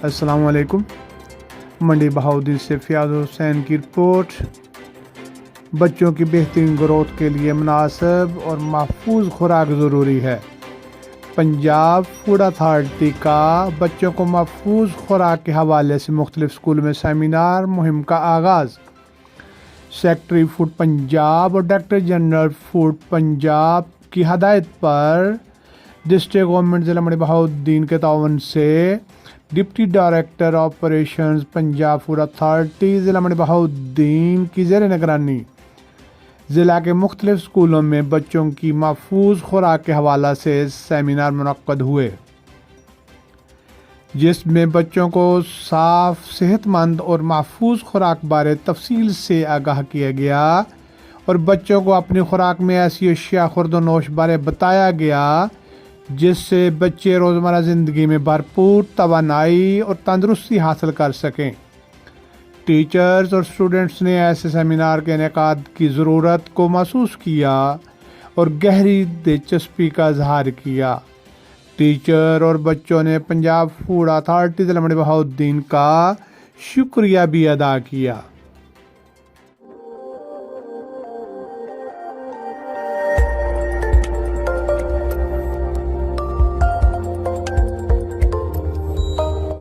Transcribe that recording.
السلام علیکم۔ منڈی بہاؤالدین سے فیاض حسین کی رپورٹ۔ بچوں کی بہترین گروتھ کے لیے مناسب اور محفوظ خوراک ضروری ہے۔ پنجاب فوڈ اتھارٹی کا بچوں کو محفوظ خوراک کے حوالے سے مختلف اسکولوں میں سیمینار مہم کا آغاز۔ سیکرٹری فوڈ پنجاب اور ڈائریکٹر جنرل فوڈ پنجاب کی ہدایت پر ڈسٹرکٹ گورنمنٹ ضلع منڈی بہاؤالدین کے تعاون سے deputy director operations Punjab food authority ضلع منڈی بہاؤالدین کی زیر نگرانی ضلع کے مختلف اسکولوں میں بچوں کی محفوظ خوراک کے حوالے سے سیمینار منعقد ہوئے، جس میں بچوں کو صاف، صحت مند اور محفوظ خوراک بارے تفصیل سے آگاہ کیا گیا اور بچوں کو اپنی خوراک میں ایسی اشیاء خورد و نوش بارے بتایا گیا جس سے بچے روزمرہ زندگی میں بھرپور توانائی اور تندرستی حاصل کر سکیں۔ ٹیچرز اور اسٹوڈنٹس نے ایسے سیمینار کے انعقاد کی ضرورت کو محسوس کیا اور گہری دلچسپی کا اظہار کیا۔ ٹیچر اور بچوں نے پنجاب فوڈ اتھارٹی ضلع منڈی بہاؤالدین کا شکریہ بھی ادا کیا۔